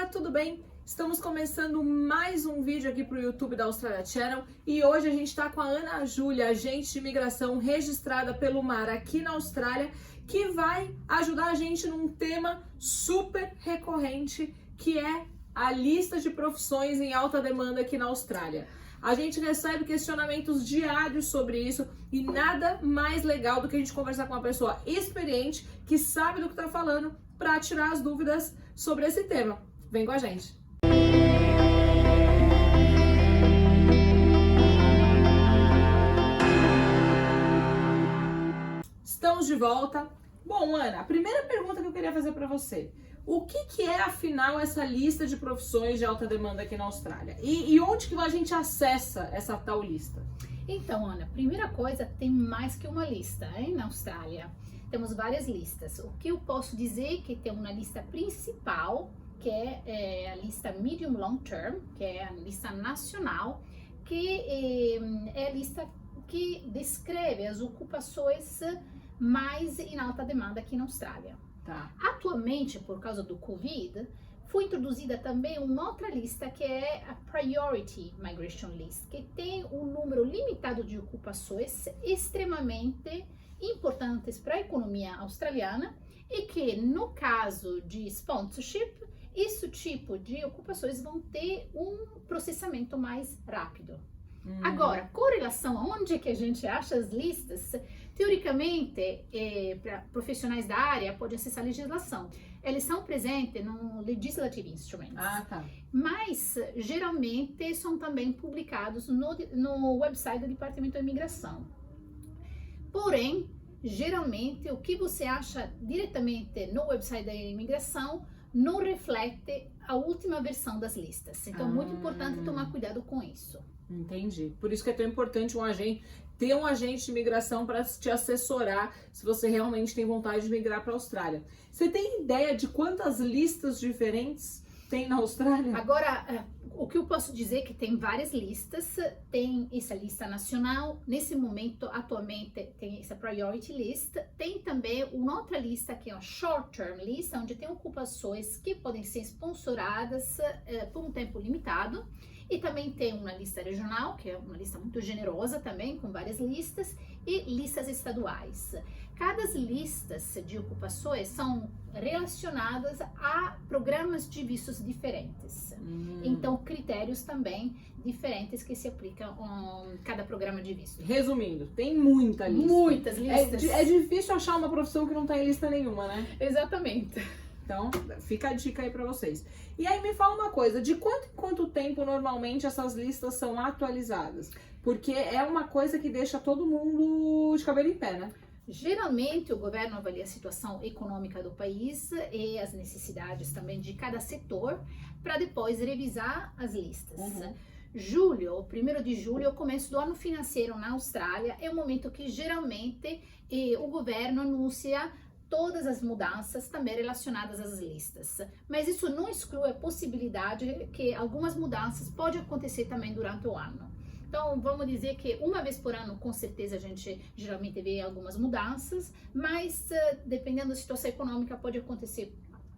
Olá, tudo bem? Estamos começando mais um vídeo aqui para o YouTube da Australia Channel e hoje a gente está com a Ana Júlia, agente de imigração registrada pelo MAR aqui na Austrália, que vai ajudar a gente num tema super recorrente, que é a lista de profissões em alta demanda aqui na Austrália. A gente recebe questionamentos diários sobre isso e nada mais legal do que a gente conversar com uma pessoa experiente que sabe do que está falando para tirar as dúvidas sobre esse tema. Vem com a gente! Estamos de volta. Bom, Ana, a primeira pergunta que eu queria fazer para você: o que é, afinal, essa lista de profissões de alta demanda aqui na Austrália? E onde que a gente acessa essa tal lista? Então, Ana, primeira coisa, tem mais que uma lista, hein, na Austrália. Temos várias listas. O que eu posso dizer é que tem uma lista principal, que é a lista Medium Long Term, que é a lista nacional, que é a lista que descreve as ocupações mais em alta demanda aqui na Austrália. Tá. Atualmente, por causa do Covid, foi introduzida também uma outra lista que é a Priority Migration List, que tem um número limitado de ocupações extremamente importantes para a economia australiana e que, no caso de sponsorship, esse tipo de ocupações vão ter um processamento mais rápido. Agora, com relação a onde que a gente acha as listas, teoricamente, para profissionais da área, pode acessar a legislação. Eles são presentes no Legislative Instruments. Ah, tá. Mas, geralmente, são também publicados no website do Departamento da Imigração. Porém, geralmente, o que você acha diretamente no website da imigração não reflete a última versão das listas. Então, é muito importante tomar cuidado com isso. Entendi. Por isso que é tão importante ter um agente de imigração para te assessorar se você realmente tem vontade de migrar para a Austrália. Você tem ideia de quantas listas diferentes tem na Austrália? Agora, o que eu posso dizer é que tem várias listas. Tem essa lista nacional, nesse momento, atualmente, tem essa Priority List. Tem também uma outra lista que é a Short Term List, onde tem ocupações que podem ser sponsoradas por um tempo limitado. E também tem uma lista regional, que é uma lista muito generosa também, com várias listas, e listas estaduais. Cada listas de ocupações são relacionadas a programas de vistos diferentes. Então, critérios também diferentes que se aplicam a cada programa de visto. Resumindo, tem muita lista. Muitas listas. É difícil achar uma profissão que não tem lista nenhuma, né? Exatamente. Então, fica a dica aí pra vocês. E aí me fala uma coisa, de quanto em quanto tempo normalmente essas listas são atualizadas? Porque é uma coisa que deixa todo mundo de cabelo em pé, né? Geralmente o governo avalia a situação econômica do país e as necessidades também de cada setor para depois revisar as listas. Julho, 1º de julho, é o começo do ano financeiro na Austrália, é o momento que geralmente o governo anuncia todas as mudanças também relacionadas às listas. Mas isso não exclui a possibilidade que algumas mudanças podem acontecer também durante o ano. Então, vamos dizer que uma vez por ano, com certeza, a gente geralmente vê algumas mudanças, mas dependendo da situação econômica, pode acontecer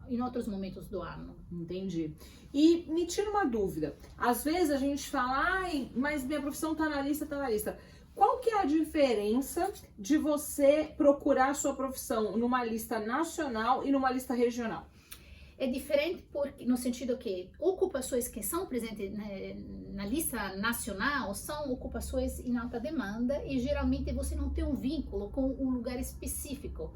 em outros momentos do ano. Entendi. E me tira uma dúvida. Às vezes a gente fala, mas minha profissão tá na lista, tá na lista. Qual que é a diferença de você procurar a sua profissão numa lista nacional e numa lista regional? É diferente porque, no sentido que ocupações que são presentes na lista nacional são ocupações em alta demanda e geralmente você não tem um vínculo com um lugar específico,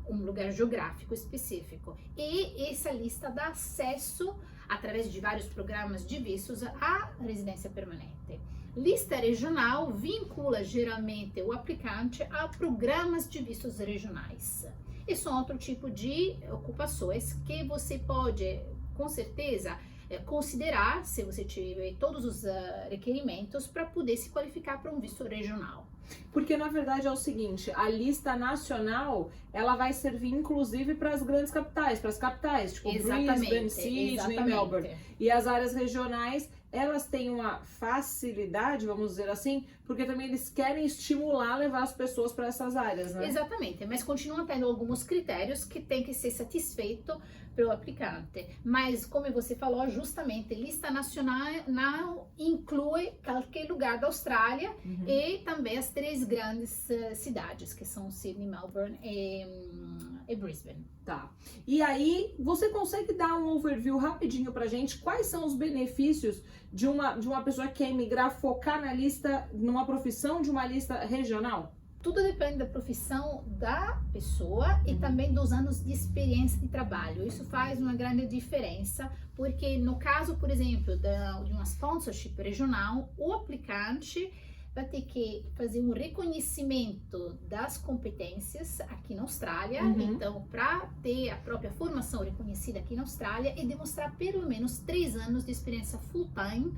um lugar geográfico específico. E essa lista dá acesso, através de vários programas de vistos, à residência permanente. Lista regional vincula geralmente o aplicante a programas de vistos regionais. E são outro tipo de ocupações que você pode, com certeza, considerar se você tiver todos os requerimentos para poder se qualificar para um visto regional. Porque na verdade é o seguinte, a lista nacional, ela vai servir inclusive para as grandes capitais, para as capitais, tipo Brisbane, Sydney, Melbourne. E as áreas regionais, elas têm uma facilidade, vamos dizer assim, porque também eles querem estimular, levar as pessoas para essas áreas, né? Exatamente, mas continuam tendo alguns critérios que têm que ser satisfeitos pelo aplicante. Mas, como você falou, justamente, lista nacional inclui qualquer lugar da Austrália e também as 3 grandes cidades, que são Sydney, Melbourne e Brisbane. Tá. E aí, você consegue dar um overview rapidinho pra gente? Quais são os benefícios de uma pessoa que quer emigrar, focar na lista, numa profissão de uma lista regional? Tudo depende da profissão da pessoa e também dos anos de experiência de trabalho. Isso faz uma grande diferença, porque no caso, por exemplo, de uma sponsorship regional, o aplicante vai ter que fazer um reconhecimento das competências aqui na Austrália, então para ter a própria formação reconhecida aqui na Austrália e demonstrar pelo menos 3 anos de experiência full-time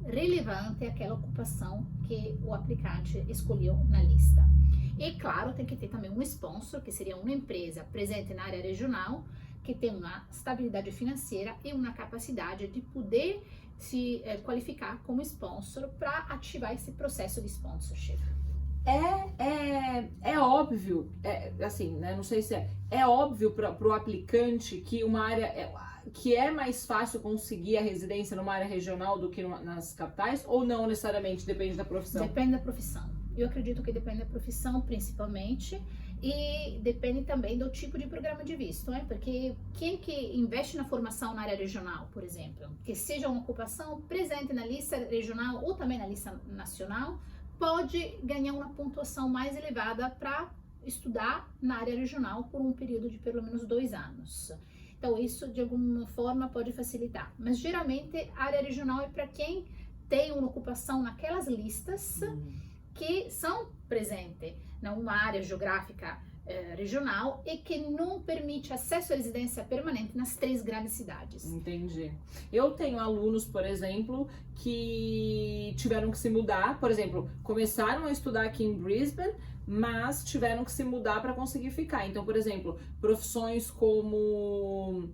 relevante àquela ocupação que o aplicante escolheu na lista. E claro, tem que ter também um sponsor, que seria uma empresa presente na área regional, que tem uma estabilidade financeira e uma capacidade de poder se qualificar como sponsor para ativar esse processo de sponsorship. É óbvio, assim, né? Não sei se é óbvio para o aplicante que uma área que é mais fácil conseguir a residência numa área regional do que nas capitais, ou não necessariamente, depende da profissão? Depende da profissão. Eu acredito que depende da profissão, principalmente, e depende também do tipo de programa de visto, né? Porque quem que investe na formação na área regional, por exemplo, que seja uma ocupação presente na lista regional ou também na lista nacional, pode ganhar uma pontuação mais elevada para estudar na área regional por um período de pelo menos 2 anos. Então, isso de alguma forma pode facilitar. Mas geralmente a área regional é para quem tem uma ocupação naquelas listas que são presentes numa área geográfica regional e que não permite acesso à residência permanente nas 3 grandes cidades. Entendi. Eu tenho alunos, por exemplo, que tiveram que se mudar, por exemplo, começaram a estudar aqui em Brisbane, mas tiveram que se mudar para conseguir ficar. Então, por exemplo, profissões como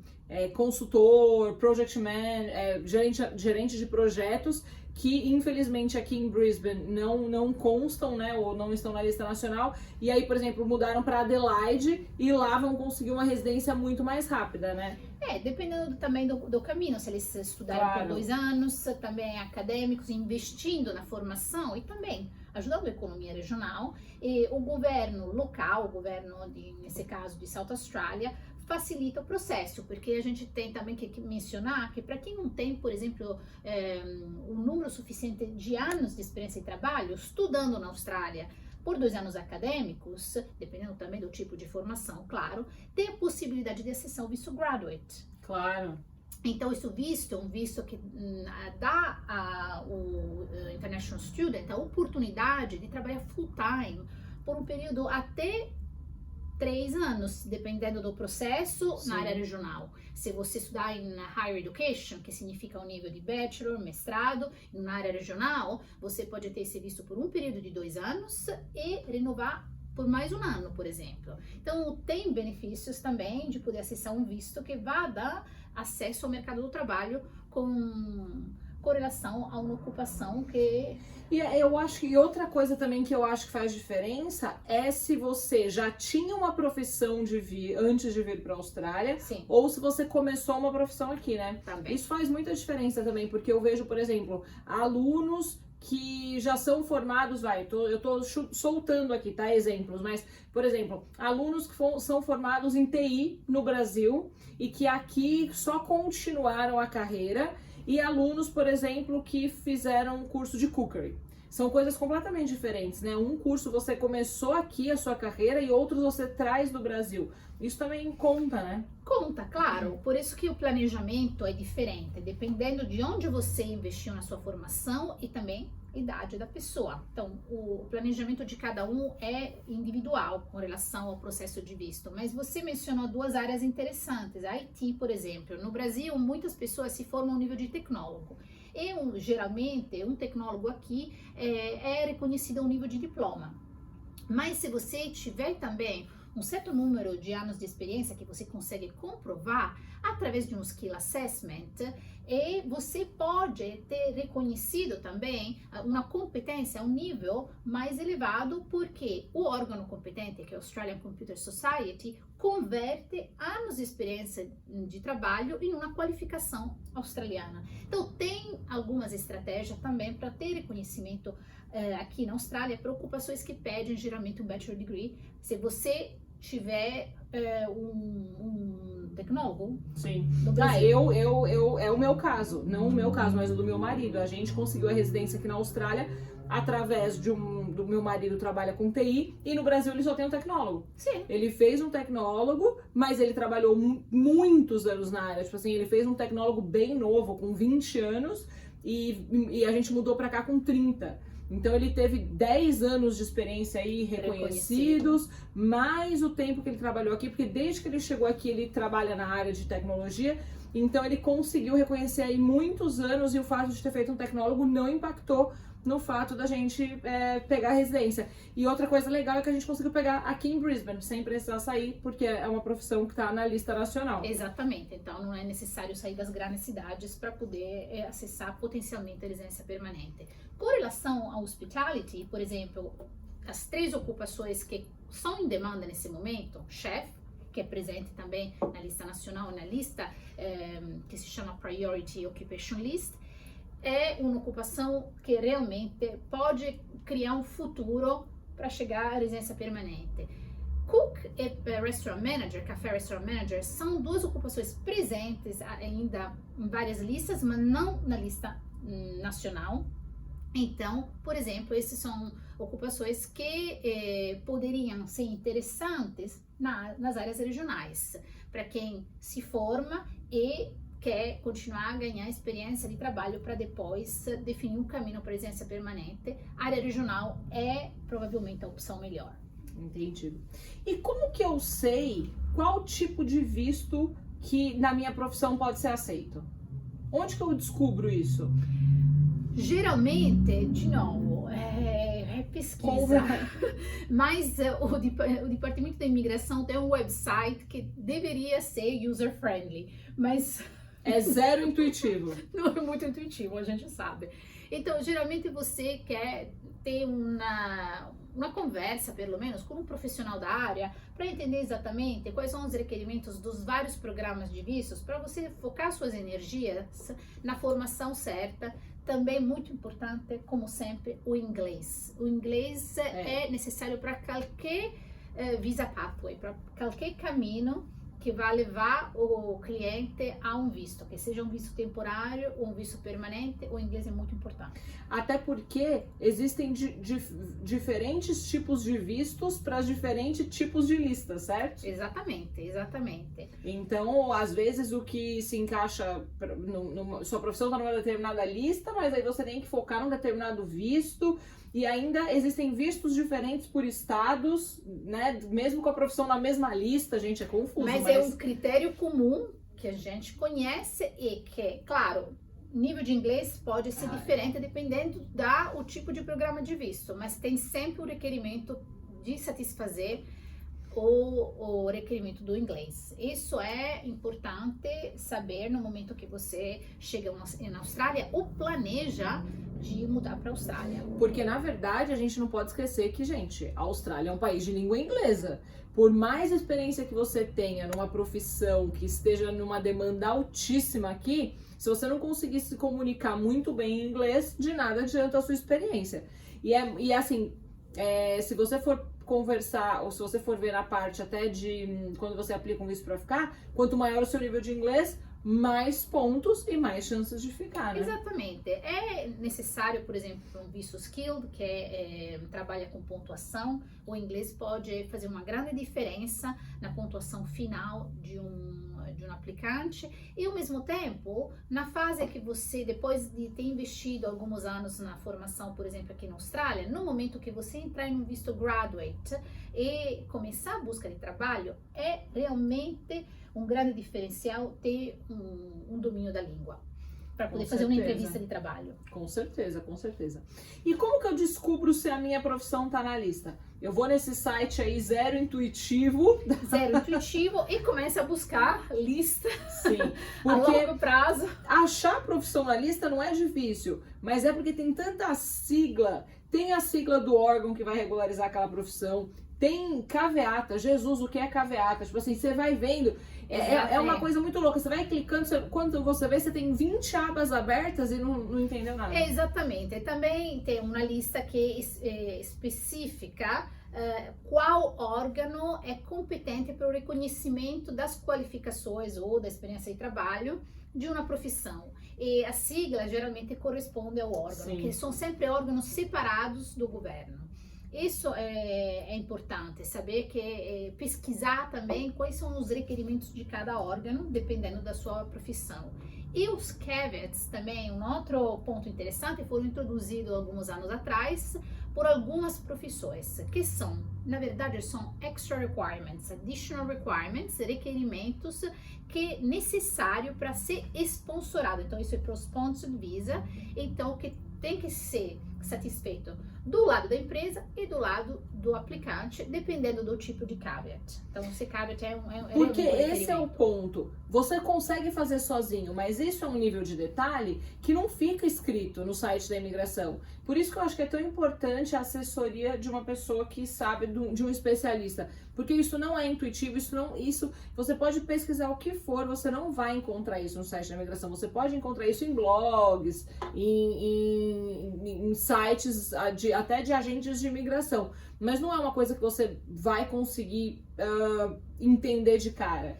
consultor, project man, gerente de projetos, que infelizmente aqui em Brisbane não constam, né, ou não estão na lista nacional, e aí, por exemplo, mudaram para Adelaide e lá vão conseguir uma residência muito mais rápida, né? Dependendo também do caminho, se eles estudaram por 2 anos, também acadêmicos, investindo na formação e também ajudando a economia regional, e o governo local, o governo, nesse caso de South Australia, facilita o processo, porque a gente tem também que mencionar que para quem não tem, por exemplo, um número suficiente de anos de experiência de trabalho, estudando na Austrália por 2 anos acadêmicos, dependendo também do tipo de formação, claro, tem a possibilidade de acessar o visto graduate. Claro. Então, esse visto é um visto que dá ao international student a oportunidade de trabalhar full-time por um período até 3 anos, dependendo do processo. Sim. Na área regional. Se você estudar em Higher Education, que significa um nível de bachelor, mestrado, na área regional, você pode ter esse visto por um período de 2 anos e renovar por mais 1 ano, por exemplo. Então, tem benefícios também de poder acessar um visto que vá dar acesso ao mercado do trabalho com correlação a uma ocupação que... E eu acho que outra coisa também que eu acho que faz diferença é se você já tinha uma profissão antes de vir para a Austrália. Sim. Ou se você começou uma profissão aqui, né? Também. Isso faz muita diferença também, porque eu vejo, por exemplo, alunos que já são formados, eu tô soltando aqui, tá, exemplos, mas, por exemplo, alunos que são formados em TI no Brasil e que aqui só continuaram a carreira, e alunos, por exemplo, que fizeram um curso de cookery. São coisas completamente diferentes, né? Um curso você começou aqui a sua carreira e outros você traz do Brasil. Isso também conta, né? Conta, claro. Por isso que o planejamento é diferente, dependendo de onde você investiu na sua formação e também a idade da pessoa. Então, o planejamento de cada um é individual com relação ao processo de visto. Mas você mencionou 2 áreas interessantes. A IT, por exemplo. No Brasil, muitas pessoas se formam no nível de tecnólogo. Geralmente, um tecnólogo aqui é reconhecido ao nível de diploma. Mas se você tiver também um certo número de anos de experiência que você consegue comprovar através de um skill assessment, e você pode ter reconhecido também uma competência, um nível mais elevado, porque o órgão competente, que é o Australian Computer Society, converte anos de experiência de trabalho em uma qualificação australiana. Então, tem algumas estratégias também para ter reconhecimento aqui na Austrália para ocupações que pedem geralmente um bachelor degree. Se você tiver um tecnólogo. Sim. É o meu caso, não o meu caso, mas o do meu marido. A gente conseguiu a residência aqui na Austrália através do meu marido trabalha com TI, e no Brasil ele só tem um tecnólogo. Sim. Ele fez um tecnólogo, mas ele trabalhou muitos anos na área. Tipo assim, ele fez um tecnólogo bem novo, com 20 anos, e a gente mudou pra cá com 30. Então ele teve 10 anos de experiência aí reconhecidos, mais o tempo que ele trabalhou aqui, porque desde que ele chegou aqui ele trabalha na área de tecnologia, então ele conseguiu reconhecer aí muitos anos, e o fato de ter feito um tecnólogo não impactou no fato da gente pegar a residência. E outra coisa legal é que a gente conseguiu pegar aqui em Brisbane, sem precisar sair, porque é uma profissão que está na lista nacional. Exatamente, então não é necessário sair das grandes cidades para poder acessar potencialmente a residência permanente. Com relação ao hospitality, por exemplo, as 3 ocupações que são em demanda nesse momento, chef, que é presente também na lista nacional, na lista que se chama Priority Occupation List, é uma ocupação que realmente pode criar um futuro para chegar à residência permanente. Cook e Restaurant Manager, Café Restaurant Manager, são 2 ocupações presentes ainda em várias listas, mas não na lista nacional. Então, por exemplo, essas são ocupações que poderiam ser interessantes nas áreas regionais, para quem se forma e quer continuar a ganhar experiência de trabalho para depois definir um caminho para residência permanente. A área regional é provavelmente a opção melhor. Entendido. E como que eu sei qual tipo de visto que na minha profissão pode ser aceito? Onde que eu descubro isso? Geralmente, de novo, é pesquisa, mas o Departamento da Imigração tem um website que deveria ser user-friendly, mas é zero intuitivo. Não é muito intuitivo, a gente sabe. Então, geralmente você quer ter uma conversa, pelo menos, com um profissional da área, para entender exatamente quais são os requerimentos dos vários programas de vistos, para você focar suas energias na formação certa. Também muito importante, como sempre, o inglês. O inglês é necessário para qualquer visa pathway, para qualquer caminho que vai levar o cliente a um visto, que seja um visto temporário ou um visto permanente. O inglês é muito importante. Até porque existem diferentes tipos de vistos para diferentes tipos de listas, certo? Exatamente, exatamente. Então, às vezes, o que se encaixa, sua profissão está numa determinada lista, mas aí você tem que focar num determinado visto. E ainda existem vistos diferentes por estados, né? Mesmo com a profissão na mesma lista, gente, é confuso. Mas é um critério comum que a gente conhece e que, claro, nível de inglês pode ser diferente dependendo do tipo de programa de visto, mas tem sempre o requerimento de satisfazer o requerimento do inglês. Isso é importante saber no momento que você chega na Austrália ou planeja de mudar para a Austrália. Porque, na verdade, a gente não pode esquecer que, gente, a Austrália é um país de língua inglesa. Por mais experiência que você tenha numa profissão que esteja numa demanda altíssima aqui, se você não conseguir se comunicar muito bem em inglês, de nada adianta a sua experiência. E assim, se você for conversar, ou se você for ver na parte até de quando você aplica um visto para ficar, quanto maior o seu nível de inglês, mais pontos e mais chances de ficar, né? Exatamente. É necessário, por exemplo, um visto skilled, que trabalha com pontuação. O inglês pode fazer uma grande diferença na pontuação final de um aplicante, e ao mesmo tempo, na fase que você, depois de ter investido alguns anos na formação, por exemplo, aqui na Austrália, no momento que você entrar em um visto graduate e começar a busca de trabalho, é realmente um grande diferencial ter um domínio da língua. para poder Com fazer uma certeza. entrevista de trabalho. Com certeza, com certeza. E como que eu descubro se a minha profissão tá na lista? Eu vou nesse site aí, Zero Intuitivo. Zero intuitivo e começa a buscar lista Sim, a porque longo prazo. achar profissão na lista não é difícil, mas é porque tem tanta sigla. Tem a sigla do órgão que vai regularizar aquela profissão, tem caveata. Jesus, o que é caveata? Tipo assim, você vai vendo, é uma coisa muito louca. Você vai clicando, quando você vê, você tem 20 abas abertas e não entendeu nada. Exatamente. Também tem uma lista que especifica qual órgão é competente para o reconhecimento das qualificações ou da experiência de trabalho de uma profissão. E a sigla geralmente corresponde ao órgão, Sim. que são sempre órgãos separados do governo. Isso é importante, saber que pesquisar também quais são os requerimentos de cada órgão, dependendo da sua profissão. E os caveats também, um outro ponto interessante, foram introduzidos alguns anos atrás por algumas profissões, que são, na verdade, são extra requirements, additional requirements, requerimentos que necessário para ser sponsorado. Então, isso é para o sponsored visa, então que tem que ser satisfeito do lado da empresa e do lado do aplicante, dependendo do tipo de caveat. Então, esse caveat Porque um esse é o ponto. Você consegue fazer sozinho, mas isso é um nível de detalhe que não fica escrito no site da imigração. Por isso que eu acho que é tão importante a assessoria de uma pessoa que sabe, de um especialista. Porque isso não é intuitivo, isso você pode pesquisar o que for, você não vai encontrar isso no site da imigração. Você pode encontrar isso em blogs, em sites até de agentes de imigração. Mas não é uma coisa que você vai conseguir entender de cara.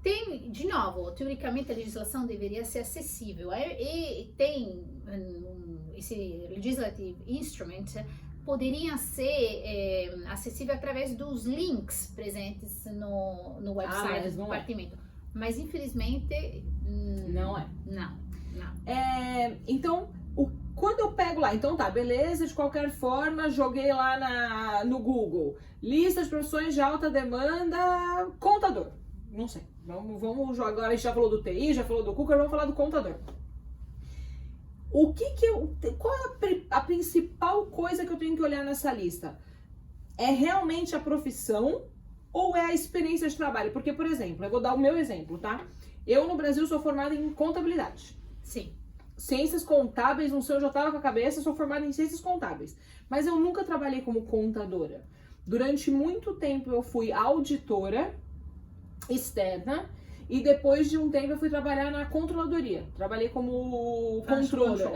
Tem, de novo, teoricamente a legislação deveria ser acessível. E tem esse legislative instrument poderia ser acessível através dos links presentes no website do departamento. Mas infelizmente não é. Não. Então, quando eu pego lá, então tá, beleza, de qualquer forma, joguei lá no Google, lista de profissões de alta demanda, contador. Não sei, vamos agora a gente já falou do TI, já falou do Cooker, vamos falar do contador. Qual é a principal coisa que eu tenho que olhar nessa lista? É realmente a profissão ou é a experiência de trabalho? Porque, por exemplo, eu vou dar o meu exemplo, tá? Eu no Brasil sou formada em contabilidade. Sim. Ciências contábeis, não sei, eu já tava com a cabeça, sou formada em ciências contábeis. Mas eu nunca trabalhei como contadora. Durante muito tempo eu fui auditora externa e depois de um tempo eu fui trabalhar na controladoria. Trabalhei como controller.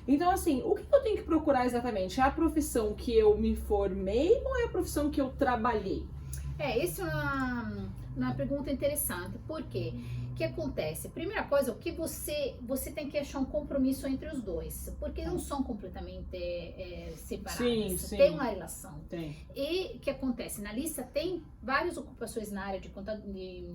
Então, assim, o que eu tenho que procurar exatamente? É a profissão que eu me formei ou é a profissão que eu trabalhei? Isso é uma pergunta interessante. Por quê? O que acontece? Primeira coisa, o que você tem que achar um compromisso entre os dois, porque não são completamente separados. Sim. Tem uma relação. Tem. E o que acontece? Na lista tem várias ocupações na área de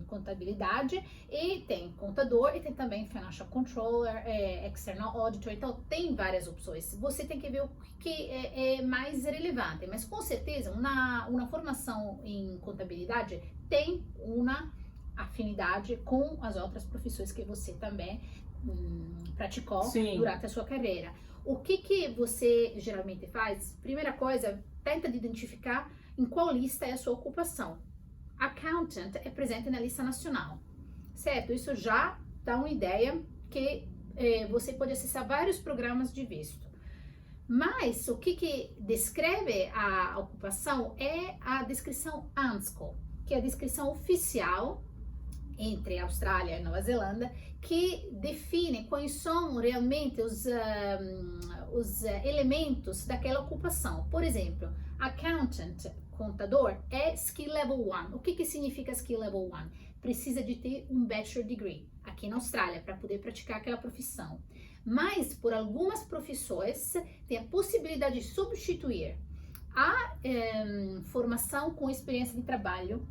contabilidade, e tem contador, e tem também financial controller, external auditor, então tem várias opções. Você tem que ver o que é mais relevante, mas com certeza uma formação em contabilidade tem uma afinidade com as outras profissões que você também praticou durante a sua carreira. O que você geralmente faz? Primeira coisa, tenta identificar em qual lista é a sua ocupação. Accountant é presente na lista nacional, certo? Isso já dá uma ideia que você pode acessar vários programas de visto. Mas o que descreve a ocupação é a descrição ANSCO, que é a descrição oficial entre Austrália e Nova Zelanda, que define quais são realmente os elementos daquela ocupação. Por exemplo, accountant, contador, é Skill Level 1. O que significa Skill Level 1? Precisa de ter um Bachelor Degree aqui na Austrália para poder praticar aquela profissão. Mas, por algumas profissões, tem a possibilidade de substituir a formação com experiência de trabalho,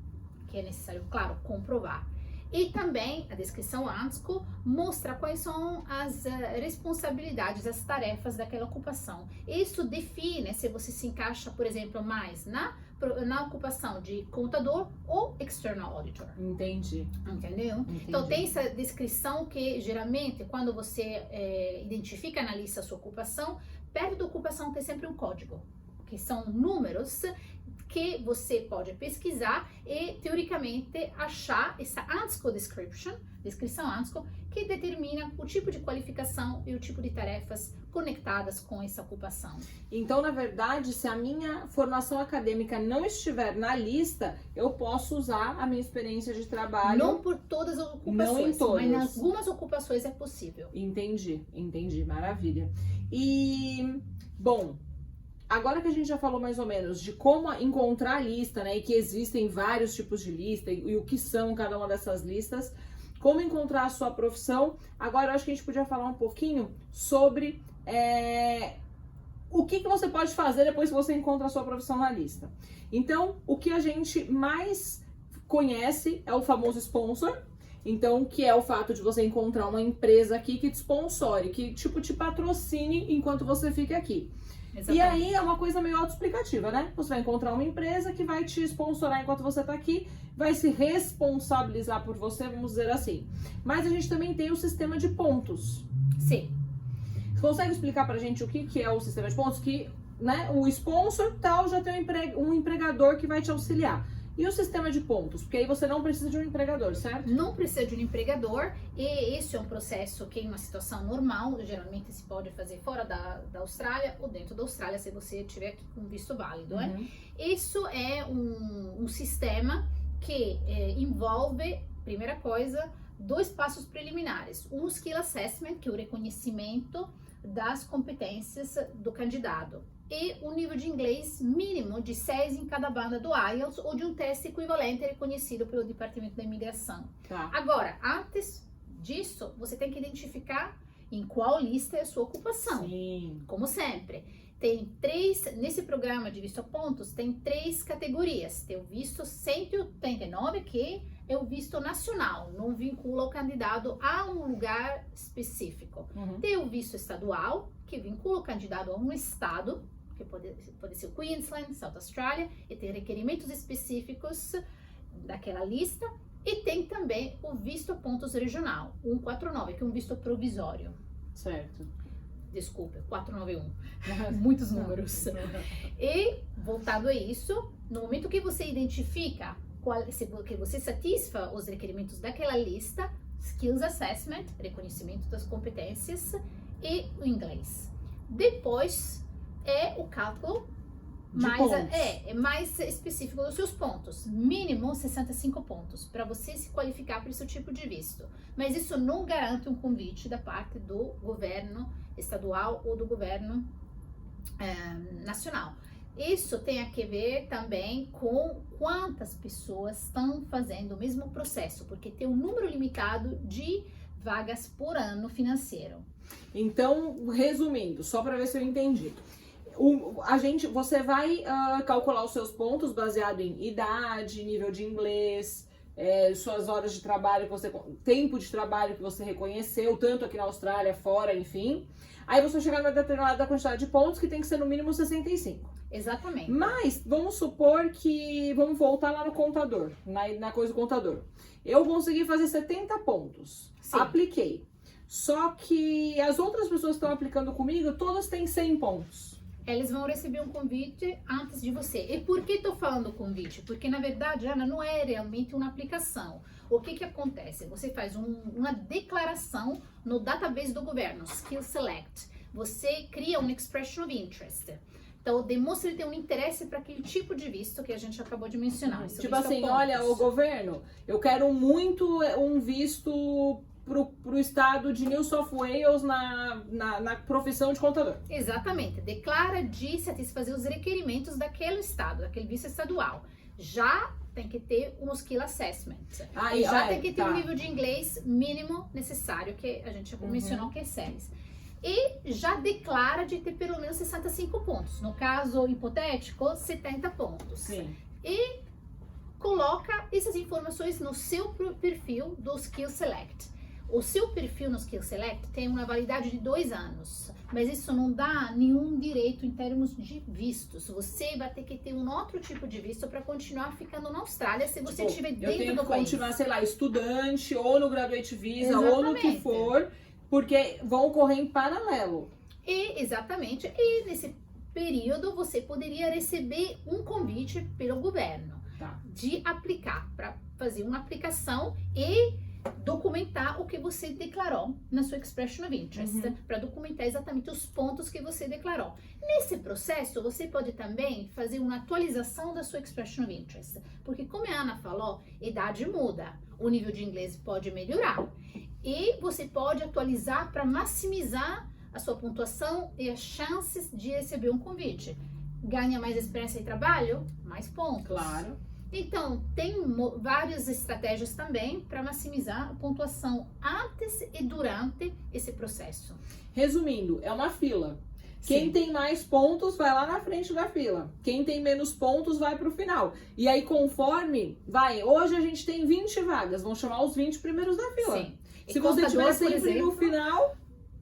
que é necessário, claro, comprovar. E também a descrição ANSCO mostra quais são as responsabilidades, as tarefas daquela ocupação. Isso define se você se encaixa, por exemplo, mais na na ocupação de contador ou external auditor. Entendi. Entendeu? Então tem essa descrição que geralmente quando você identifica na lista a sua ocupação, perto da ocupação tem sempre um código, que são números que você pode pesquisar e teoricamente achar essa ANSCO descrição ANSCO, que determina o tipo de qualificação e o tipo de tarefas conectadas com essa ocupação. Então, na verdade, se a minha formação acadêmica não estiver na lista, eu posso usar a minha experiência de trabalho. Não por todas as ocupações, não em todas. mas em algumas ocupações é possível. Entendi, maravilha. E, bom, agora que a gente já falou mais ou menos de como encontrar a lista, né, e que existem vários tipos de lista e o que são cada uma dessas listas, como encontrar a sua profissão, agora eu acho que a gente podia falar um pouquinho sobre o que você pode fazer depois que você encontra a sua profissão na lista. Então, o que a gente mais conhece é o famoso sponsor. Então, que é o fato de você encontrar uma empresa aqui que te sponsore, que tipo te patrocine enquanto você fica aqui. Exatamente. E aí é uma coisa meio autoexplicativa, né? Você vai encontrar uma empresa que vai te sponsorar enquanto você tá aqui, vai se responsabilizar por você, vamos dizer assim. Mas a gente também tem o sistema de pontos. Sim. Você consegue explicar pra gente o que é o sistema de pontos? Que, né, o sponsor tal já tem um empregador que vai te auxiliar. E o sistema de pontos? Porque aí você não precisa de um empregador, certo? Não precisa de um empregador, e esse é um processo que em uma situação normal, geralmente se pode fazer fora da Austrália ou dentro da Austrália, se você estiver aqui com visto válido. Isso é um sistema que envolve, primeira coisa, 2 passos preliminares. Um skill assessment, que é o reconhecimento das competências do candidato, e um nível de inglês mínimo de 6 em cada banda do IELTS ou de um teste equivalente reconhecido pelo Departamento da Imigração. Tá. Agora, antes disso, você tem que identificar em qual lista é a sua ocupação. Sim. Como sempre. Tem 3, nesse programa de visto a pontos, tem 3 categorias. Tem o visto 189, que é o visto nacional, não vincula o candidato a um lugar específico. Tem o visto estadual, que vincula o candidato a um estado, que pode ser o Queensland, South Australia, e tem requerimentos específicos daquela lista. E tem também o visto a pontos regional, 149, que é um visto provisório. Certo. Desculpa, 491. Muitos números. E, voltado a isso, no momento que você identifica que você satisfa os requerimentos daquela lista, Skills Assessment, reconhecimento das competências, e o inglês. Depois é o cálculo mais específico dos seus pontos. Mínimo 65 pontos para você se qualificar para esse tipo de visto. Mas isso não garante um convite da parte do governo estadual ou do governo nacional. Isso tem a ver também com quantas pessoas estão fazendo o mesmo processo, porque tem um número limitado de vagas por ano financeiro. Então, resumindo, só para ver se eu entendi. Você vai calcular os seus pontos baseado em idade, nível de inglês, suas horas de trabalho, tempo de trabalho que você reconheceu, tanto aqui na Austrália, fora, enfim. Aí você vai chegar numa determinada quantidade de pontos que tem que ser no mínimo 65. Exatamente. Mas, vamos supor que... Vamos voltar lá no contador, na coisa do contador. Eu consegui fazer 70 pontos. Sim. Apliquei. Só que as outras pessoas que estão aplicando comigo, todas têm 100 pontos. Eles vão receber um convite antes de você. E por que estou falando convite? Porque, na verdade, Ana, não é realmente uma aplicação. O que acontece? Você faz uma declaração no database do governo, Skill Select. Você cria um Expression of Interest. Então, demonstra que tem um interesse para aquele tipo de visto que a gente acabou de mencionar. Tipo assim, olha, o governo, eu quero muito um visto pro estado de New South Wales na profissão de contador. Exatamente. Declara de satisfazer os requerimentos daquele estado, daquele visto estadual. Já tem que ter um skill assessment. E já tem que ter um nível de inglês mínimo necessário, que a gente já mencionou que é SELS. E já declara de ter pelo menos 65 pontos. No caso hipotético, 70 pontos. Sim. E coloca essas informações no seu perfil do Skill Select. o seu perfil no Skill Select tem uma validade de 2 anos, mas isso não dá nenhum direito em termos de vistos. Você vai ter que ter um outro tipo de visto para continuar ficando na Austrália se você estiver Eu dentro tenho do que país. continuar, sei lá, estudante, ou no Graduate Visa, ou no Exatamente. que for, porque vão ocorrer em paralelo. Exatamente. E nesse período você poderia receber um convite pelo governo de aplicar, para fazer uma aplicação e documentar o que você declarou na sua Expression of Interest, para documentar exatamente os pontos que você declarou. Nesse processo, você pode também fazer uma atualização da sua Expression of Interest, porque como a Ana falou, idade muda, o nível de inglês pode melhorar e você pode atualizar para maximizar a sua pontuação e as chances de receber um convite. Ganha mais experiência e trabalho, mais pontos. Claro. Então, tem várias estratégias também para maximizar a pontuação antes e durante esse processo. Resumindo, é uma fila. Quem Sim. tem mais pontos vai lá na frente da fila. Quem tem menos pontos vai pro final. E aí, conforme hoje a gente tem 20 vagas, vão chamar os 20 primeiros da fila. Sim. E Se você contador, tiver por sempre no exemplo, final,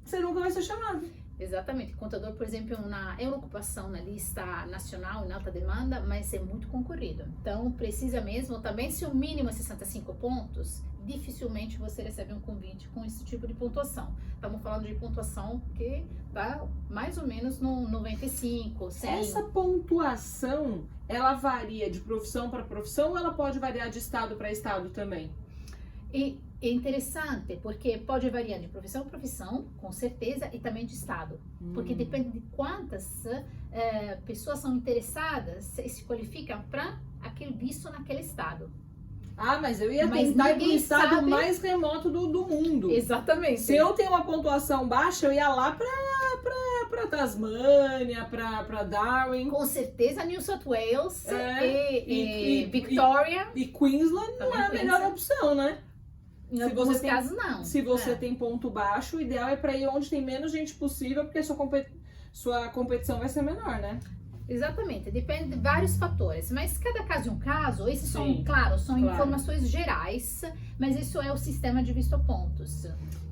você nunca vai ser chamado. Exatamente. Contador, por exemplo, é uma ocupação na lista nacional em alta demanda, mas é muito concorrido. Então, precisa mesmo, também se o mínimo é 65 pontos, dificilmente você recebe um convite com esse tipo de pontuação. Estamos falando de pontuação que está mais ou menos no 95, 100. Essa pontuação, ela varia de profissão para profissão ou ela pode variar de estado para estado também? E é interessante, porque pode variar de profissão a profissão, com certeza, e também de estado. Porque depende de quantas pessoas são interessadas e se qualificam para aquele visto naquele estado. Ah, mas eu ia Mas tentar ir pro ninguém estado sabe. mais remoto do mundo. Exatamente. Se eu tenho uma pontuação baixa, eu ia lá pra Tasmânia, pra Darwin. Com certeza, New South Wales E Victoria. E Queensland não é a melhor opção, né? Em se alguns você tem- casos, não. Se você É. tem ponto baixo, o ideal é pra ir onde tem menos gente possível, porque sua competição vai ser menor, né? Exatamente, depende de vários fatores, mas cada caso é um caso. Esses são, Sim, claro, são claro. informações gerais, mas isso é o sistema de visto a pontos.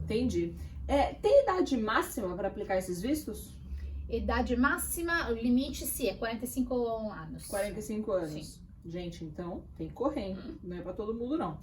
Entendi. Tem idade máxima pra aplicar esses vistos? Idade máxima, o limite sim, é 45 anos. 45 anos. Sim. Gente, então tem que correr, hein? Não é pra todo mundo, não.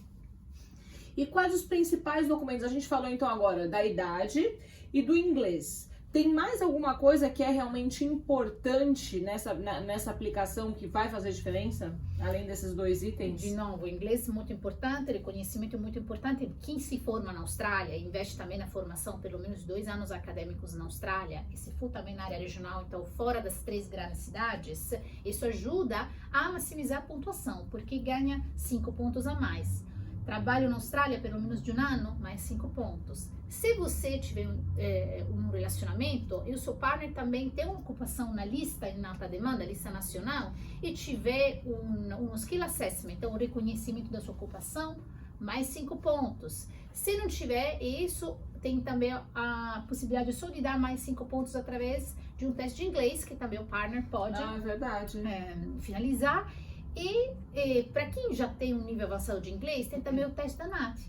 E quais os principais documentos? A gente falou então agora da idade e do inglês. Tem mais alguma coisa que é realmente importante nessa aplicação que vai fazer diferença? Além desses 2 itens? De novo, o inglês é muito importante, reconhecimento é muito importante. Quem se forma na Austrália, investe também na formação, pelo menos 2 anos acadêmicos na Austrália, e se for também na área regional, então fora das 3 grandes cidades, isso ajuda a maximizar a pontuação, porque ganha 5 pontos a mais. Trabalho na Austrália pelo menos de 1 ano, mais 5 pontos. Se você tiver um relacionamento e o seu partner também tem uma ocupação na lista em alta demanda, lista nacional, e tiver um skill assessment, então um reconhecimento da sua ocupação, mais 5 pontos. Se não tiver isso, tem também a possibilidade só de dar mais 5 pontos através de um teste de inglês, que também o partner pode Ah, é verdade. finalizar. E para quem já tem um nível avançado de inglês, tem também o teste da NAT.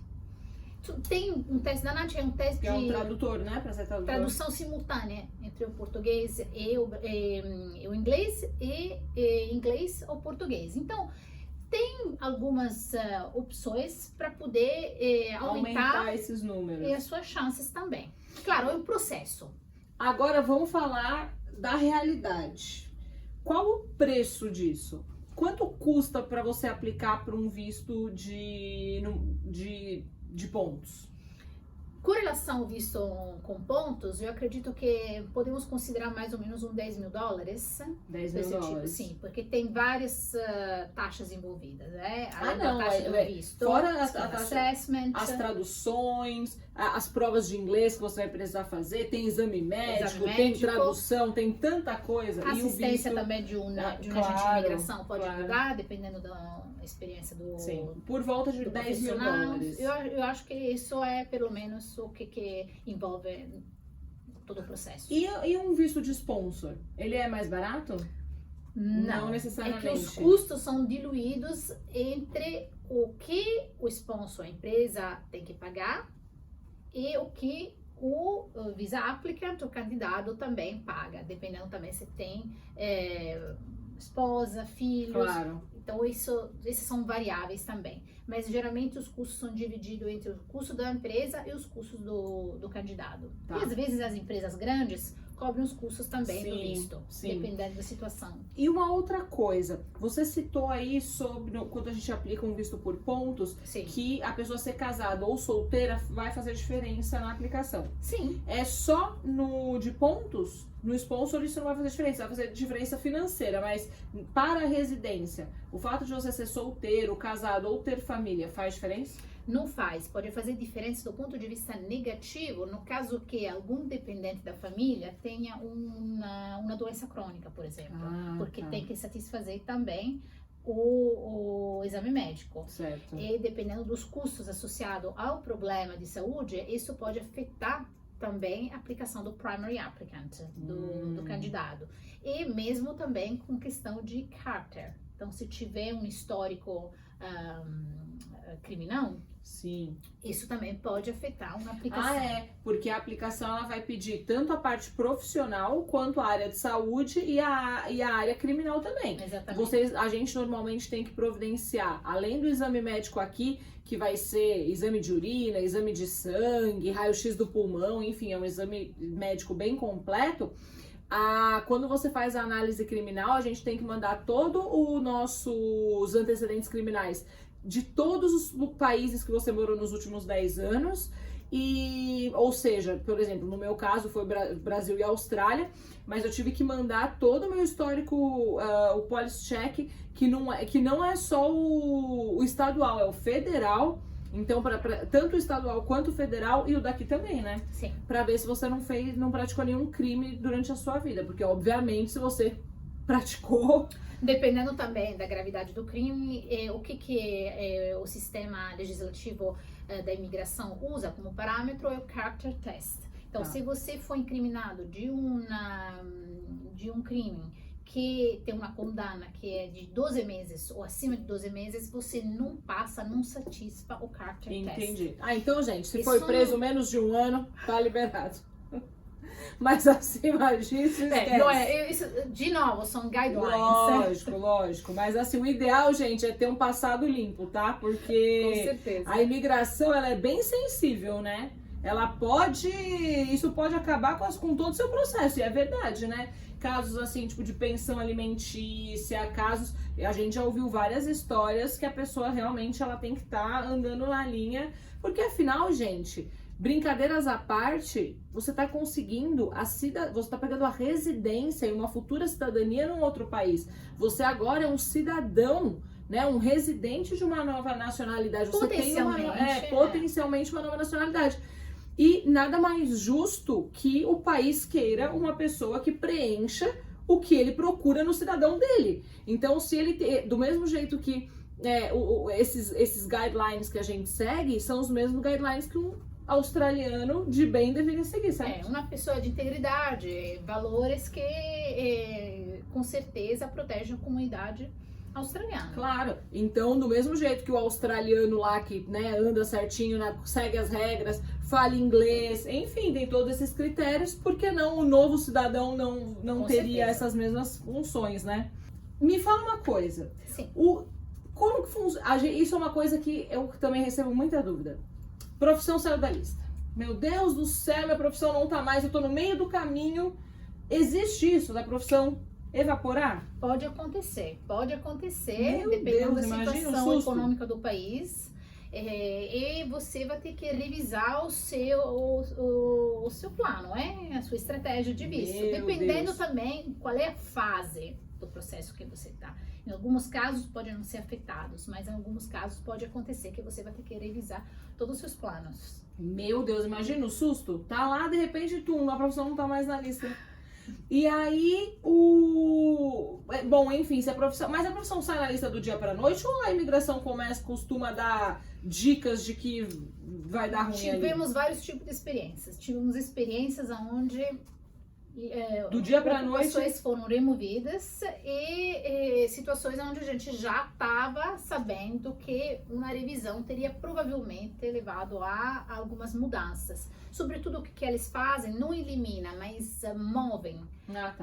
Tem um teste da NAT, é um teste Que é um de tradutor, né? Pra ser tradutor. tradução simultânea entre o português e o inglês e inglês ou português. Então, tem algumas opções para poder aumentar esses números. as suas chances também. Claro, é um processo. Agora vamos falar da realidade. Qual o preço disso? Quanto custa para você aplicar para um visto de pontos? Com relação ao visto com pontos, eu acredito que podemos considerar mais ou menos uns $10 mil. 10 Desse mil tipo, dólares. sim, porque tem várias taxas envolvidas, né? Ah, Além não, da taxa do visto, fora a skill taxa- assessment, As traduções, as provas de inglês que você vai precisar fazer, tem exame médico, tem médico. tradução, tem tanta coisa. E o assistência visto, também de um agente de claro, imigração pode claro. ajudar, dependendo da experiência do, sim, por volta de do 10 mil profissional. dólares. Eu acho que isso é pelo menos o que envolve todo o processo. E um visto de sponsor? Ele é mais barato? Não É necessariamente. que os custos são diluídos entre o que o sponsor, a empresa, tem que pagar e o que o visa applicant, o candidato, também paga, dependendo também se tem esposa, filhos. Claro. Então, esses são variáveis também. Mas, geralmente, os custos são divididos entre o custo da empresa e os custos do candidato. Tá. E, às vezes, as empresas grandes cobrem os custos também do Sim, visto, sim. dependendo da situação. E uma outra coisa, você citou aí sobre quando a gente aplica um visto por pontos, Sim. que a pessoa ser casada ou solteira vai fazer diferença na aplicação. Sim. É só no de pontos? No sponsor isso não vai fazer diferença, vai fazer diferença financeira, mas para a residência, o fato de você ser solteiro, casado ou ter família faz diferença? Não faz, pode fazer diferença do ponto de vista negativo, no caso que algum dependente da família tenha uma doença crônica, por exemplo, porque tá. tem que satisfazer também o exame médico. Certo. E dependendo dos custos associados ao problema de saúde, isso pode afetar também a aplicação do primary applicant, do candidato. E mesmo também com questão de character. Então, se tiver um histórico criminal, Sim. isso também pode afetar uma aplicação. Porque a aplicação ela vai pedir tanto a parte profissional quanto a área de saúde e a área criminal também. Exatamente. A gente normalmente tem que providenciar, além do exame médico aqui, que vai ser exame de urina, exame de sangue, raio-x do pulmão, enfim, é um exame médico bem completo. Quando você faz a análise criminal, a gente tem que mandar todos os nossos antecedentes criminais de todos os países que você morou nos últimos 10 anos, ou seja, por exemplo, no meu caso foi Brasil e Austrália, mas eu tive que mandar todo o meu histórico, o police check, que não é só o estadual, é o federal. Então, tanto o estadual quanto o federal e o daqui também, né? Sim. Pra ver se você não praticou nenhum crime durante a sua vida, porque obviamente se você praticou... Dependendo também da gravidade do crime, o que o sistema legislativo da imigração usa como parâmetro é o character test. Então, se você foi incriminado de um crime que tem uma condena que é de 12 meses ou acima de 12 meses, você não satisfaz o character test. Entendi. Então, gente, se foi preso menos de um ano, tá liberado. Mas acima disso, isso, de novo, são guidelines. Lógico. Mas assim, o ideal, gente, é ter um passado limpo, tá? Porque com certeza. A imigração, ela é bem sensível, né? Isso pode acabar com todo o seu processo, e é verdade, né? Casos assim, tipo de pensão alimentícia, a gente já ouviu várias histórias que a pessoa realmente ela tem que estar andando na linha, porque afinal, gente, brincadeiras à parte, você tá conseguindo você tá pegando a residência e uma futura cidadania num outro país. Você agora é um cidadão, né, um residente de uma nova nacionalidade. Você tem potencialmente uma nova nacionalidade. E nada mais justo que o país queira uma pessoa que preencha o que ele procura no cidadão dele. Então, se ele do mesmo jeito que esses guidelines que a gente segue, são os mesmos guidelines que um australiano de bem deveria seguir, certo? Uma pessoa de integridade, valores que com certeza protegem a comunidade australiana. Claro. Então, do mesmo jeito que o australiano lá que, né, anda certinho, segue as regras, fala inglês, enfim, tem todos esses critérios, por que não o novo cidadão não teria essas mesmas funções, né? Me fala uma coisa. Sim. Como que funciona? Isso é uma coisa que eu também recebo muita dúvida. Profissão saiu da lista. Meu Deus do céu, minha profissão não tá mais, eu tô no meio do caminho. Existe isso da profissão evaporar? Pode acontecer, Meu dependendo Deus, da situação econômica do país. E você vai ter que revisar o seu plano, a sua estratégia de visto. Dependendo também qual é a fase do processo que você está. Em alguns casos podem não ser afetados, mas em alguns casos pode acontecer que você vai ter que revisar todos os seus planos. Meu Deus, imagina o susto. Tá lá, de repente, a profissão não tá mais na lista. E aí, bom, enfim, mas a profissão sai na lista do dia pra noite ou a imigração costuma dar dicas de que vai dar ruim ali? Tivemos vários tipos de experiências. Tivemos experiências onde Do dia para a noite. Situações foram removidas e situações onde a gente já estava sabendo que uma revisão teria provavelmente levado a algumas mudanças. Sobretudo o que eles fazem, não elimina, mas movem,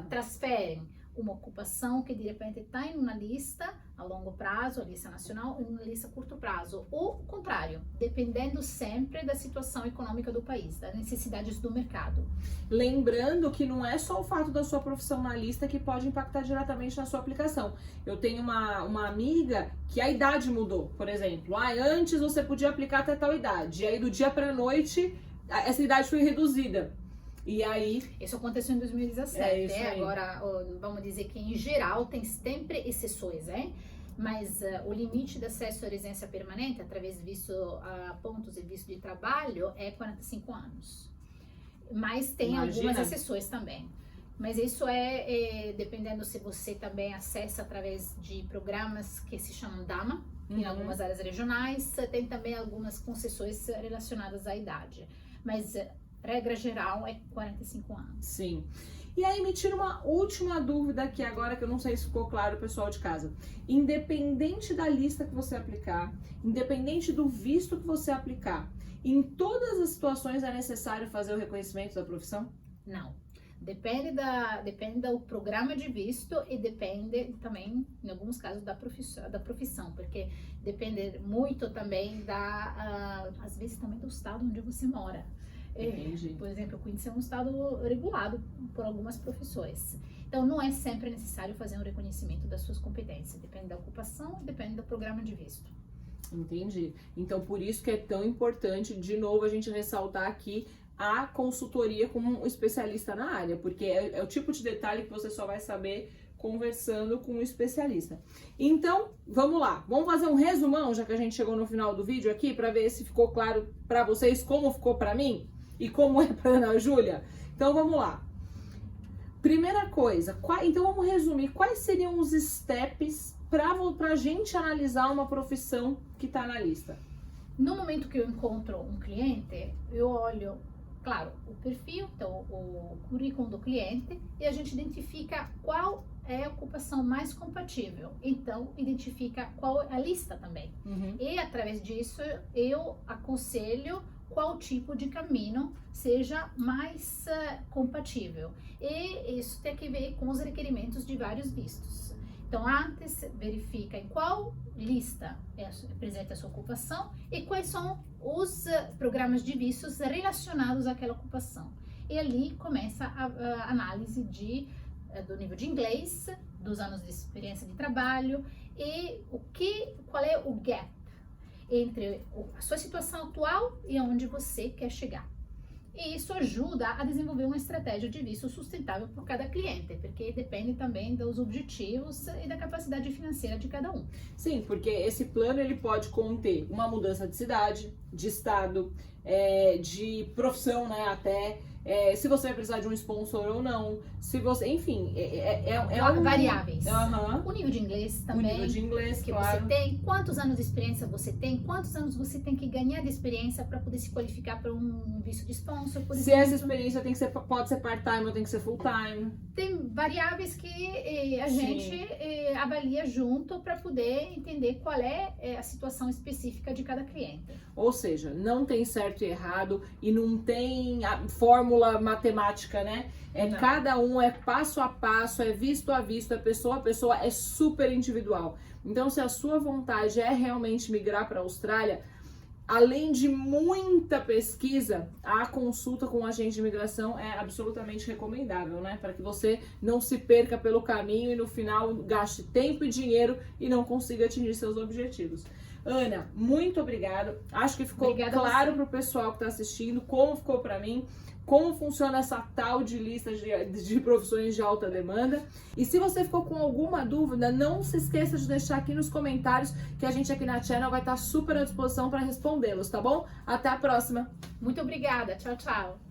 transferem uma ocupação que de repente está em uma lista a longo prazo, a lista nacional, e uma lista a curto prazo. Ou o contrário, dependendo sempre da situação econômica do país, das necessidades do mercado. Lembrando que não é só o fato da sua profissão na lista que pode impactar diretamente na sua aplicação. Eu tenho uma amiga que a idade mudou, por exemplo. Antes você podia aplicar até tal idade, e aí do dia para noite essa idade foi reduzida. E aí... Isso aconteceu em 2017, Agora, vamos dizer que em geral tem sempre exceções, Mas o limite de acesso à residência permanente, através de visto a pontos e visto de trabalho, é 45 anos. Mas tem algumas exceções também. Mas isso dependendo se você também acessa através de programas que se chamam DAMA, em algumas áreas regionais, tem também algumas concessões relacionadas à idade. Mas... regra geral é 45 anos. Sim. E aí me tira uma última dúvida aqui agora, que eu não sei se ficou claro, pessoal de casa. Independente da lista que você aplicar, independente do visto que você aplicar, em todas as situações é necessário fazer o reconhecimento da profissão? Não. Depende do programa de visto e depende também, em alguns casos, da profissão, porque depende muito também às vezes também do estado onde você mora. Por exemplo, eu conheci um estado regulado por algumas profissões. Então, não é sempre necessário fazer um reconhecimento das suas competências. Depende da ocupação e depende do programa de visto. Entendi. Então, por isso que é tão importante, de novo, a gente ressaltar aqui a consultoria com um especialista na área, porque é o tipo de detalhe que você só vai saber conversando com um especialista. Então, vamos lá. Vamos fazer um resumão, já que a gente chegou no final do vídeo aqui, para ver se ficou claro para vocês como ficou para mim e como é para Ana Júlia. Então, vamos lá. Primeira coisa, então vamos resumir. Quais seriam os steps para a gente analisar uma profissão que está na lista? No momento que eu encontro um cliente, eu olho, claro, o perfil, então o currículo do cliente, e a gente identifica qual é a ocupação mais compatível. Então, identifica qual é a lista também. E, através disso, eu aconselho qual tipo de caminho seja mais compatível. E isso tem que ver com os requerimentos de vários vistos. Então, antes, verifica em qual lista apresenta a sua ocupação e quais são os programas de vistos relacionados àquela ocupação. E ali começa a análise do nível de inglês, dos anos de experiência de trabalho e qual é o gap entre a sua situação atual e aonde você quer chegar. E isso ajuda a desenvolver uma estratégia de visto sustentável por cada cliente, porque depende também dos objetivos e da capacidade financeira de cada um. Sim, porque esse plano ele pode conter uma mudança de cidade, de estado, de profissão, né, até se você vai precisar de um sponsor ou não, se você, enfim, variáveis. O nível de inglês também. O nível de inglês, que claro. você tem, quantos anos de experiência você tem, quantos anos você tem que ganhar de experiência para poder se qualificar para um visto de sponsor, por exemplo. Se essa experiência pode ser part-time ou tem que ser full-time. Tem variáveis que a gente avalia junto para poder entender qual é a situação específica de cada cliente. Ou seja, não tem certo e errado e não tem a fórmula matemática, né? Cada um é passo a passo, é visto a visto, é pessoa a pessoa, é super individual. Então, se a sua vontade é realmente migrar para a Austrália, além de muita pesquisa, a consulta com o agente de imigração é absolutamente recomendável, né? Para que você não se perca pelo caminho e no final gaste tempo e dinheiro e não consiga atingir seus objetivos. Ana, muito obrigada. Acho que ficou claro para o pessoal que está assistindo como ficou para mim, como funciona essa tal de lista de profissões de alta demanda. E se você ficou com alguma dúvida, não se esqueça de deixar aqui nos comentários, que a gente aqui na Channel vai estar super à disposição para respondê-los, tá bom? Até a próxima! Muito obrigada. Tchau, tchau!